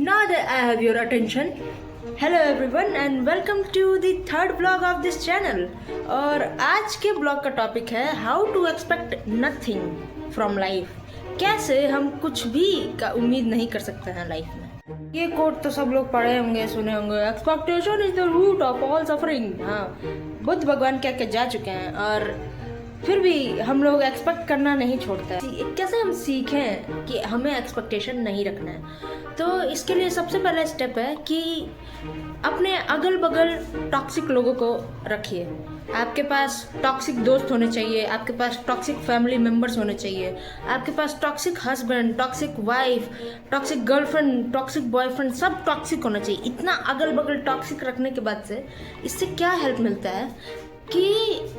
Now that I have your attention, hello everyone and welcome to the third vlog of this channel. और आज के blog का topic है how to expect nothing from life. कैसे हम कुछ भी का उम्मीद नहीं कर सकते हैं लाइफ में. ये कोट तो सब लोग पढ़े होंगे, सुने होंगे. Expectation is the root of all suffering. हाँ, बुद्ध भगवान कह के जा चुके हैं और फिर भी हम लोग एक्सपेक्ट करना नहीं छोड़ते हैं. कैसे हम सीखें कि हमें एक्सपेक्टेशन नहीं रखना है. तो इसके लिए सबसे पहला स्टेप है कि अपने अगल बगल टॉक्सिक लोगों को रखिए. आपके पास टॉक्सिक दोस्त होने चाहिए, आपके पास टॉक्सिक फैमिली मेम्बर्स होने चाहिए, आपके पास toxic husband, toxic wife, toxic girlfriend, toxic boyfriend, सब टॉक्सिक होना चाहिए. इतना अगल बगल टॉक्सिक रखने के बाद से इससे क्या हेल्प मिलता है कि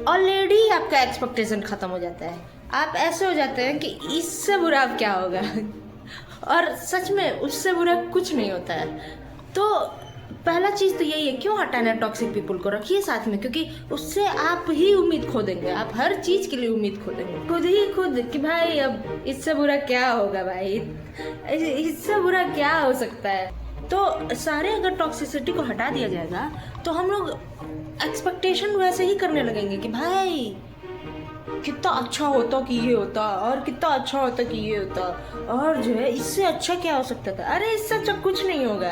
ऑलरेडी आपका एक्सपेक्टेशन ख़त्म हो जाता है. आप ऐसे हो जाते हैं कि इससे बुरा अब क्या होगा और सच में उससे बुरा कुछ नहीं होता है. तो पहला चीज़ तो यही है, क्यों हटाना है टॉक्सिक पीपल को. रखिए साथ में, क्योंकि उससे आप ही उम्मीद खो देंगे. आप हर चीज़ के लिए उम्मीद खो देंगे खुद ही खुद कि भाई अब इससे बुरा क्या होगा, भाई इससे बुरा क्या हो सकता है. तो सारे अगर टॉक्सिसिटी को हटा दिया जाएगा तो हम लोग एक्सपेक्टेशन वैसे ही करने लगेंगे कि भाई कितना अच्छा होता कि ये होता, और कितना अच्छा होता कि ये होता, और जो है इससे अच्छा क्या हो सकता था. अरे इससे अच्छा कुछ नहीं होगा,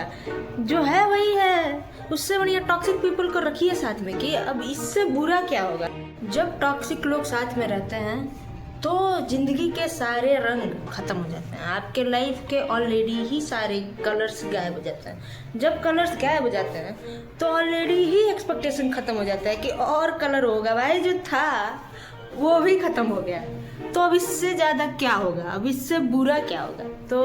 जो है वही है. उससे बढ़िया टॉक्सिक पीपल को रखिए साथ में कि अब इससे बुरा क्या होगा. जब टॉक्सिक लोग साथ में रहते हैं तो जिंदगी के सारे रंग खत्म हो जाते हैं. आपके लाइफ के ऑलरेडी ही सारे कलर्स गायब हो जाते हैं. जब कलर्स गायब हो जाते हैं तो ऑलरेडी ही एक्सपेक्टेशन खत्म हो जाता है कि और कलर होगा. भाई जो था वो भी खत्म हो गया, तो अब इससे ज़्यादा क्या होगा, अब इससे बुरा क्या होगा. तो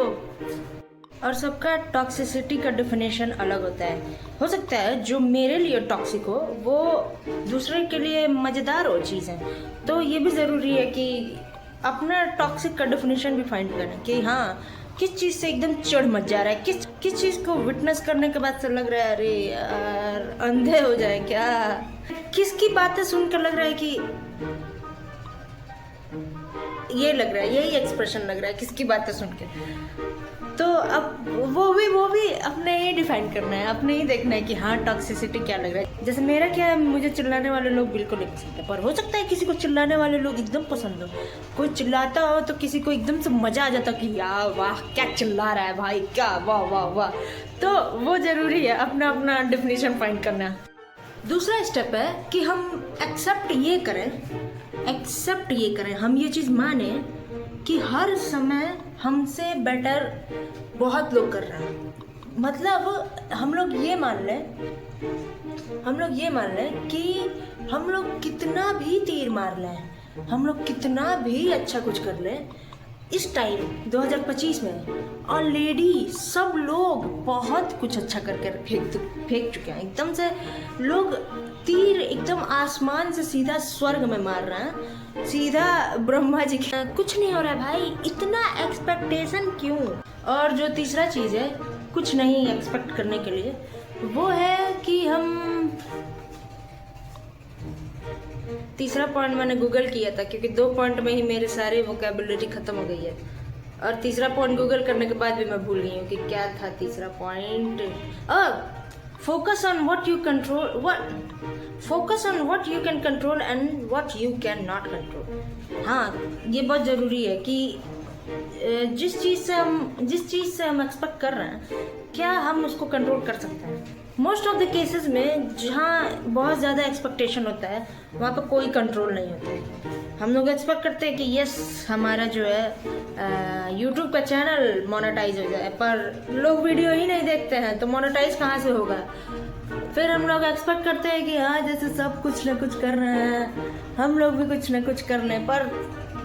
और सबका टॉक्सिसिटी का डेफिनेशन अलग होता है. हो सकता है जो मेरे लिए टॉक्सिक हो वो दूसरे के लिए मज़ेदार हो चीज़ें. तो ये भी ज़रूरी है कि अपना टॉक्सिक का डेफिनेशन भी फाइंड करें कि हाँ किस चीज़ से एकदम चढ़ मच जा रहा है, किस चीज़ को विटनेस करने के बाद से लग रहा है अरे यार अंधे हो जाए क्या. किसकी बातें सुनकर लग रहा है कि ये लग रहा है, यही एक्सप्रेशन लग रहा है किसकी बातें सुन के. तो अब वो भी अपने ही डिफाइन करना है, अपने ही देखना है कि हाँ टॉक्सिसिटी क्या लग रहा है. जैसे मेरा क्या है, मुझे चिल्लाने वाले लोग बिल्कुल नहीं पसंद है. पर हो सकता है किसी को चिल्लाने वाले लोग एकदम पसंद हो. कोई चिल्लाता हो तो किसी को एकदम से मजा आ जाता कि यार वाह क्या चिल्ला रहा है भाई, क्या वाह वाह वाह. तो वो जरूरी है अपना अपना डिफिनेशन फाइंड करना. दूसरा स्टेप है कि हम एक्सेप्ट ये करें, हम ये चीज़ माने कि हर समय हमसे बेटर बहुत लोग कर रहे हैं. मतलब हम लोग ये मान लें कि हम लोग कितना भी तीर मार लें, हम लोग कितना भी अच्छा कुछ कर लें, इस टाइम 2025 में ऑलरेडी सब लोग बहुत कुछ अच्छा करके फेंक चुके हैं. एकदम से लोग तीर एकदम आसमान से सीधा स्वर्ग में मार रहे हैं, सीधा ब्रह्मा जी के. कुछ नहीं हो रहा है भाई, इतना एक्सपेक्टेशन क्यों. और जो तीसरा चीज़ है कुछ नहीं एक्सपेक्ट करने के लिए, वो है कि हम तीसरा पॉइंट मैंने गूगल किया था क्योंकि 2 पॉइंट में ही मेरे सारे वोकेबुलरी खत्म हो गई है. और तीसरा पॉइंट गूगल करने के बाद भी मैं भूल गई हूँ कि क्या था तीसरा point. Focus on what you can control and what you can not control. हाँ, ये बहुत ज़रूरी है कि जिस चीज़ से हम एक्सपेक्ट कर रहे हैं क्या हम उसको कंट्रोल कर सकते हैं. मोस्ट ऑफ द केसेस में जहाँ बहुत ज़्यादा एक्सपेक्टेशन होता है वहाँ पर कोई कंट्रोल नहीं होता है. हम लोग एक्सपेक्ट करते हैं कि यस हमारा जो है यूट्यूब का चैनल मोनेटाइज हो जाए, पर लोग वीडियो ही नहीं देखते हैं तो मोनेटाइज कहाँ से होगा. फिर हम लोग एक्सपेक्ट करते हैं कि हाँ जैसे सब कुछ ना कुछ कर रहे हैं हम लोग भी कुछ ना कुछ कर लें, पर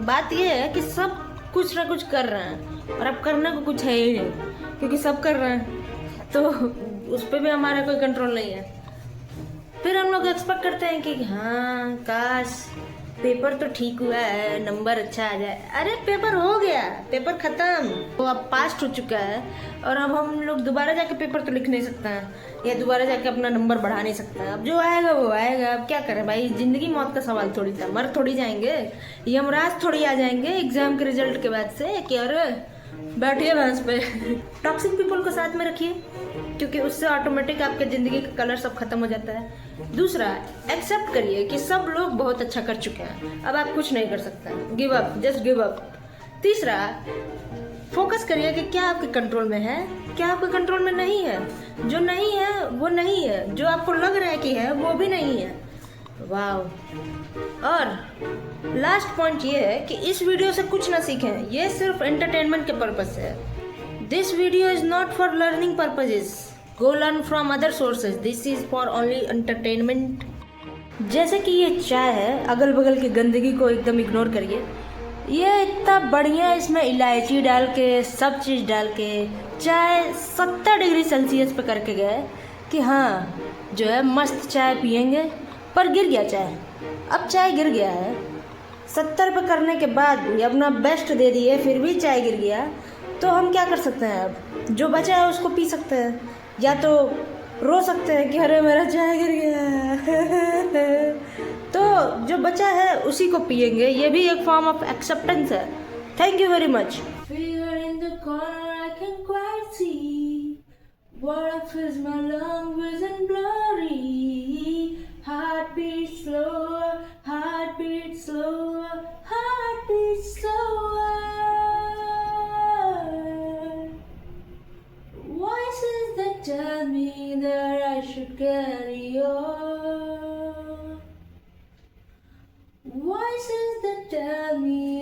बात यह है कि सब कुछ ना कुछ कर रहे हैं और अब करने को कुछ है ही नहीं क्योंकि सब कर रहे हैं, तो उस पर भी हमारा कोई कंट्रोल नहीं है. फिर हम लोग एक्सपेक्ट करते हैं कि हाँ काश पेपर तो ठीक हुआ है, नंबर अच्छा आ जाए. अरे पेपर हो गया, पेपर खत्म, तो अब पास हो चुका है और अब हम लोग दोबारा जाके पेपर तो लिख नहीं सकते हैं या दोबारा जाके अपना नंबर बढ़ा नहीं सकते हैं. अब जो आएगा वो आएगा, अब क्या करें भाई, जिंदगी मौत का सवाल थोड़ी था. मर थोड़ी जाएंगे, यमराज थोड़ी आ जाएंगे एग्जाम के रिजल्ट के बाद से कि अरे बैठिए भैंस पे। टॉक्सिक पीपल को साथ में रखिए, क्योंकि उससे ऑटोमेटिक आपके जिंदगी का कलर सब खत्म हो जाता है। दूसरा, एक्सेप्ट करिए कि सब लोग बहुत अच्छा कर चुके हैं, अब आप कुछ नहीं कर सकते। Give up, just give up. तीसरा, फोकस करिए कि क्या आपके कंट्रोल में है, क्या आपके कंट्रोल में नहीं है। जो नहीं है वो नहीं है, जो आपको लग रहा है कि है वो भी नहीं है। वाह। और लास्ट पॉइंट ये है कि इस वीडियो से कुछ ना सीखें, ये सिर्फ एंटरटेनमेंट के पर्पज से है। This video is not for learning purposes, go learn from other sources, this is for only entertainment. जैसे कि ये चाय है, अगल बगल की गंदगी को एकदम इग्नोर करिए। ये इतना बढ़िया, इसमें इलायची डाल के, सब चीज़ डाल के चाय 70 डिग्री सेल्सियस पे करके गए कि हाँ जो है मस्त चाय पियेंगे, पर गिर गया चाय। अब चाय गिर गया है, 70 पे करने के बाद भी अपना बेस्ट दे दिए, फिर भी चाय गिर गया, तो हम क्या कर सकते हैं। अब जो बचा है उसको पी सकते हैं, या तो रो सकते हैं कि अरे मेरा चाय गिर गया। तो जो बचा है उसी को पियेंगे, ये भी एक फॉर्म ऑफ एक्सेप्टेंस है। Thank you very much. What fills my lungs and blurry, heartbeat slower, heartbeat slower, heartbeat slower. Voices that tell me that I should carry on. Voices that tell me